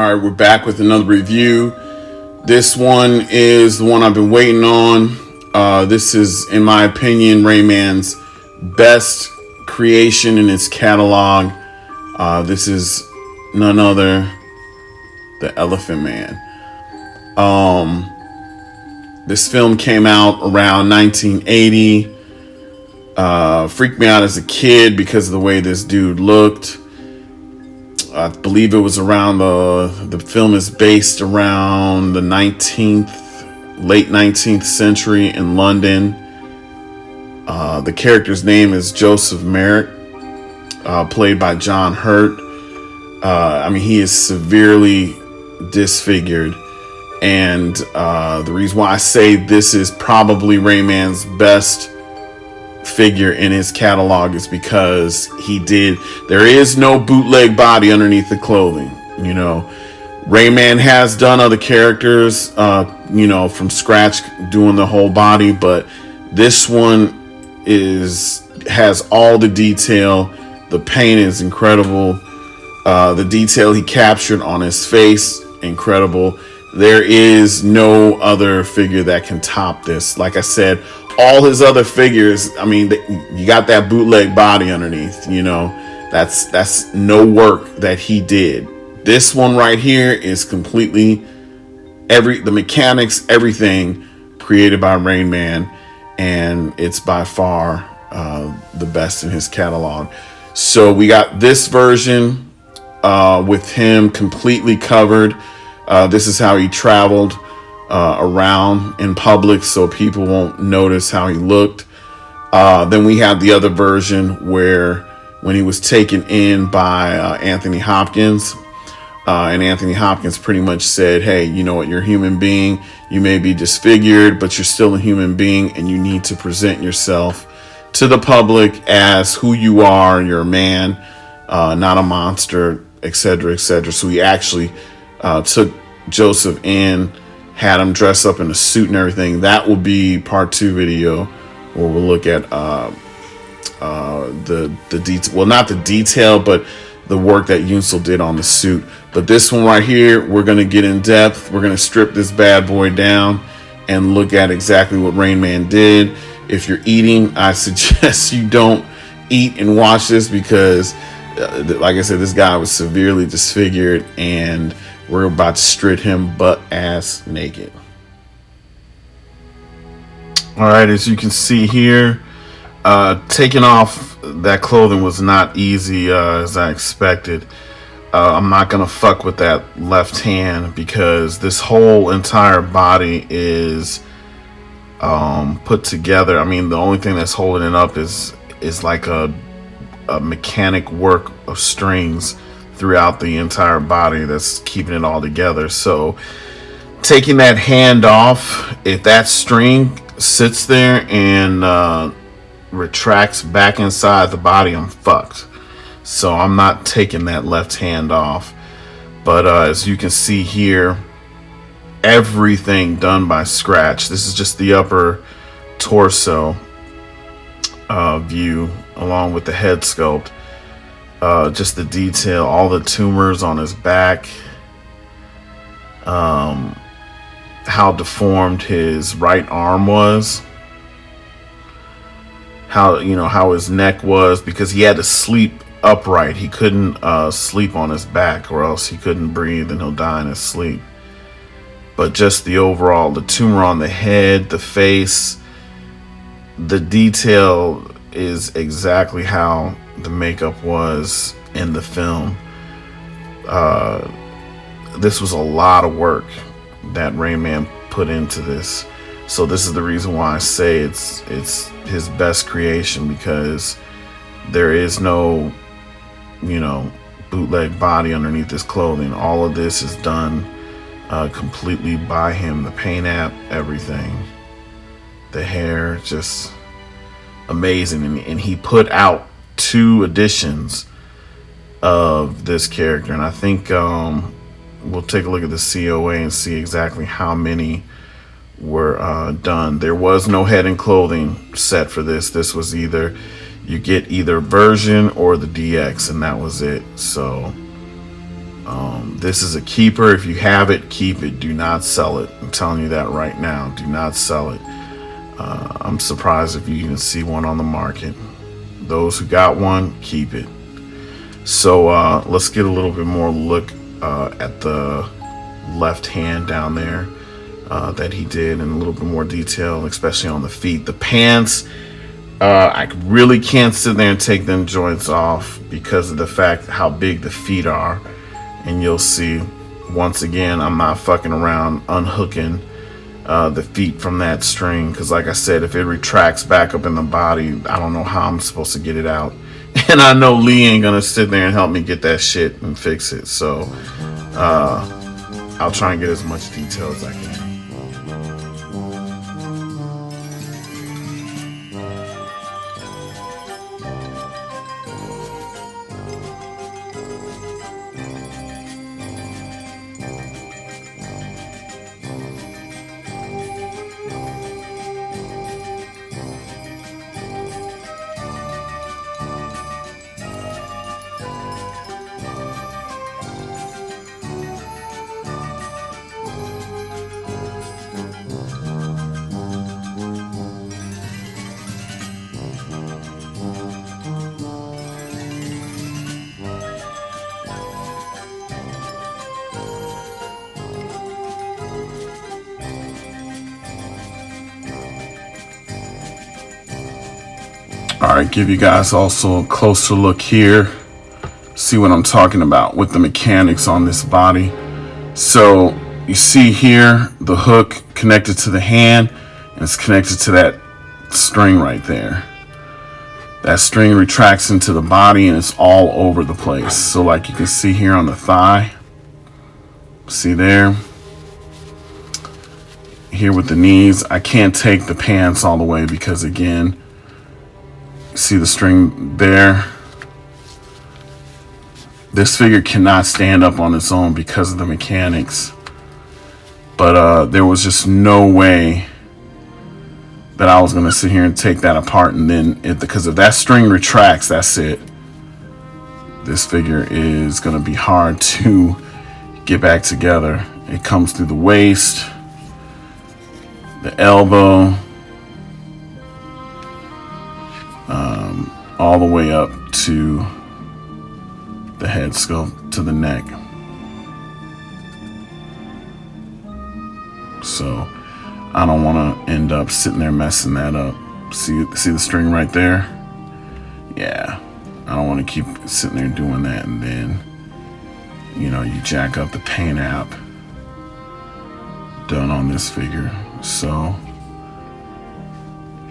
All right, we're back with another review. This one is the one I've been waiting on. This is, in my opinion, Rainman's best creation in his catalog. This is none other the Elephant Man. This film came out around 1980. Freaked me out as a kid because of the way this dude looked. I believe it was around the film is based around the late 19th century in London. The character's name is Joseph Merrick, played by John Hurt. He is severely disfigured. And the reason why I say this is probably Rainman's best figure in his catalog is because there is no bootleg body underneath the clothing. Rainman has done other characters from scratch, doing the whole body, but this one has all the detail. The paint is incredible. The detail he captured on his face, incredible. There is no other figure that can top this. Like I said, all his other figures, you got that bootleg body underneath, that's no work that he did. This one right here is completely the mechanics, everything created by Rainman, and it's by far the best in his catalog. So we got this version with him completely covered. This is how he traveled around in public, so people won't notice how he looked. Then we have the other version where when he was taken in by Anthony Hopkins, and Anthony Hopkins pretty much said, hey, you know what, you're a human being. You may be disfigured, but you're still a human being, and you need to present yourself to the public as who you are. You're a man, not a monster, etc., etc. So he actually took Joseph in, had him dress up in a suit and everything. That will be part 2 video where we'll look at the detail. Well, not the detail, but the work that Unsel did on the suit. But this one right here, we're going to get in depth. We're going to strip this bad boy down and look at exactly what Rainman did. If you're eating, I suggest you don't eat and watch this because, like I said, this guy was severely disfigured, and we're about to strip him butt ass naked. All right, as you can see here, taking off that clothing was not easy as I expected. I'm not gonna fuck with that left hand because this whole entire body is put together. The only thing that's holding it up is like a mechanic work of strings throughout the entire body that's keeping it all together. So taking that hand off, if that string sits there and retracts back inside the body, I'm fucked. So I'm not taking that left hand off. But as you can see here, everything done by scratch. This is just the upper torso view along with the head sculpt. Just the detail, all the tumors on his back, how deformed his right arm was, how his neck was, because he had to sleep upright. He couldn't sleep on his back, or else he couldn't breathe and he'll die in his sleep. But just the overall, the tumor on the head, the face, the detail is exactly how the makeup was in the film. This was a lot of work that Rainman put into this. So this is the reason why I say it's his best creation, because there is no, bootleg body underneath this clothing. All of this is done completely by him. The paint app, everything, the hair, just amazing. And he put out 2 editions of this character, and I think we'll take a look at the COA and see exactly how many were done. There was no head and clothing set for this. This was either you get either version or the DX, and that was it. So This is a keeper. If you have it, keep it. Do not sell it. I'm telling you that right now. Do not sell it. I'm surprised if you even see one on the market. Those who got one, keep it. So let's get a little bit more look at the left hand down there that he did in a little bit more detail, especially on the feet. The pants, I really can't sit there and take them joints off because of the fact how big the feet are. And you'll see, once again, I'm not fucking around unhooking the feet from that string, because like I said, if it retracts back up in the body, I don't know how I'm supposed to get it out. And I know Lee ain't gonna sit there and help me get that shit and fix it. So I'll try and get as much detail as I can. All right, give you guys also a closer look here. See what I'm talking about with the mechanics on this body. So you see here the hook connected to the hand, and it's connected to that string right there. That string retracts into the body and it's all over the place. So like you can see here on the thigh, see there, here with the knees. I can't take the pants all the way because again, see the string there. This figure cannot stand up on its own because of the mechanics. But there was just no way that I was going to sit here and take that apart. And then, because if that string retracts, that's it. This figure is going to be hard to get back together. It comes through the waist, the elbow, all the way up to the head sculpt, to the neck. So I don't want to end up sitting there messing that up. See the string right there? Yeah, I don't want to keep sitting there doing that, and then, you know, you jack up the paint app done on this figure. So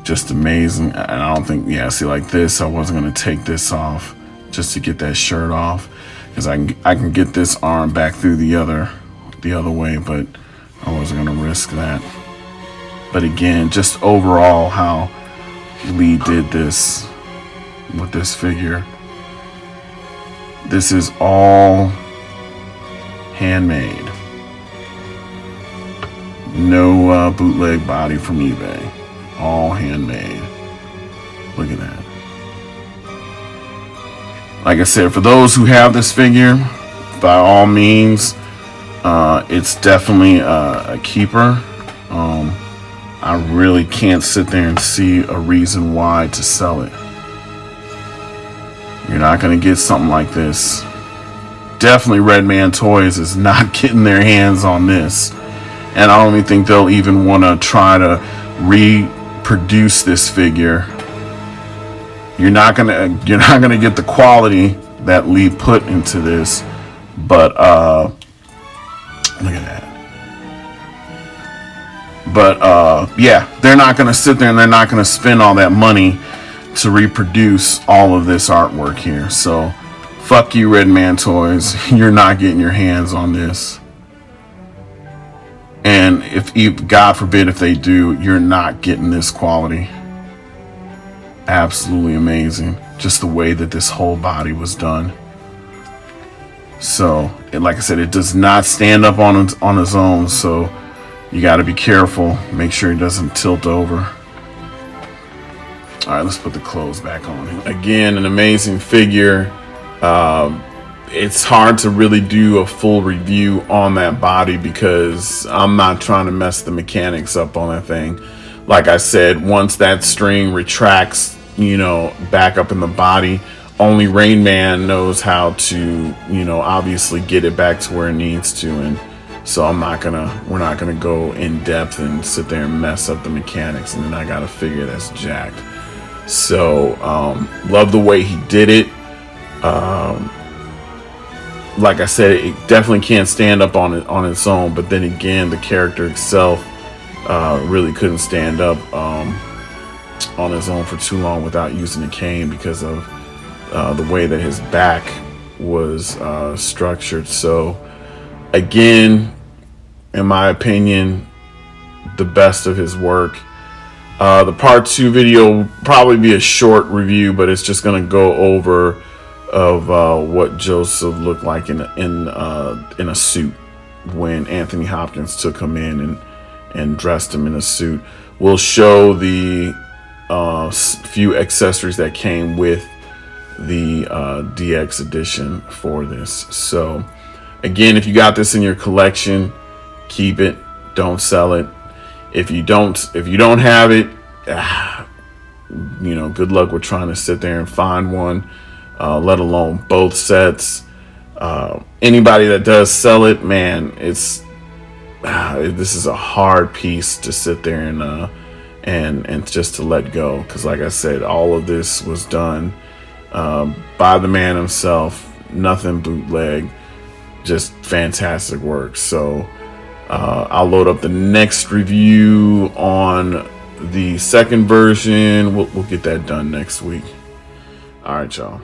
just amazing. And I don't think, yeah, see, like this, I wasn't going to take this off just to get that shirt off, because I can get this arm back through the other way, but I wasn't going to risk that. But again, just overall how Lee did this with this figure. This is all handmade. No bootleg body from eBay. All handmade. Look at that. Like I said, for those who have this figure, by all means, it's definitely a keeper. I really can't sit there and see a reason why to sell it. You're not going to get something like this. Definitely Rainman Toys is not getting their hands on this. And I don't even think they'll even want to try to reproduce this figure. You're not gonna get the quality that Lee put into this. But look at that. But yeah, they're not gonna sit there and they're not gonna spend all that money to reproduce all of this artwork here. So fuck you, Rainman Toys. You're not getting your hands on this. And if God forbid if they do, you're not getting this quality. Absolutely amazing. Just the way that this whole body was done. So, like I said, it does not stand up on its own. So you got to be careful. Make sure it doesn't tilt over. All right, let's put the clothes back on. Again, an amazing figure. it's hard to really do a full review on that body because I'm not trying to mess the mechanics up on that thing. Like I said, once that string retracts, back up in the body, only Rainman knows how to, obviously get it back to where it needs to. And so we're not gonna go in depth and sit there and mess up the mechanics, and then I gotta figure that's jacked. So love the way he did it. Like I said, it definitely can't stand up on its own, but then again, the character itself really couldn't stand up on his own for too long without using a cane because of the way that his back was structured. So again, in my opinion, the best of his work. The part 2 video will probably be a short review, but it's just going to go over of what Joseph looked like in a suit when Anthony Hopkins took him in and dressed him in a suit. We'll show the few accessories that came with the DX edition for this. So again, if you got this in your collection, keep it, don't sell it. If you don't have it, good luck with trying to sit there and find one, let alone both sets. Anybody that does sell it, man, this is a hard piece to sit there and just to let go, because like I said, all of this was done by the man himself, nothing bootleg, just fantastic work. So I'll load up the next review on the second version. We'll get that done next week. All right, y'all.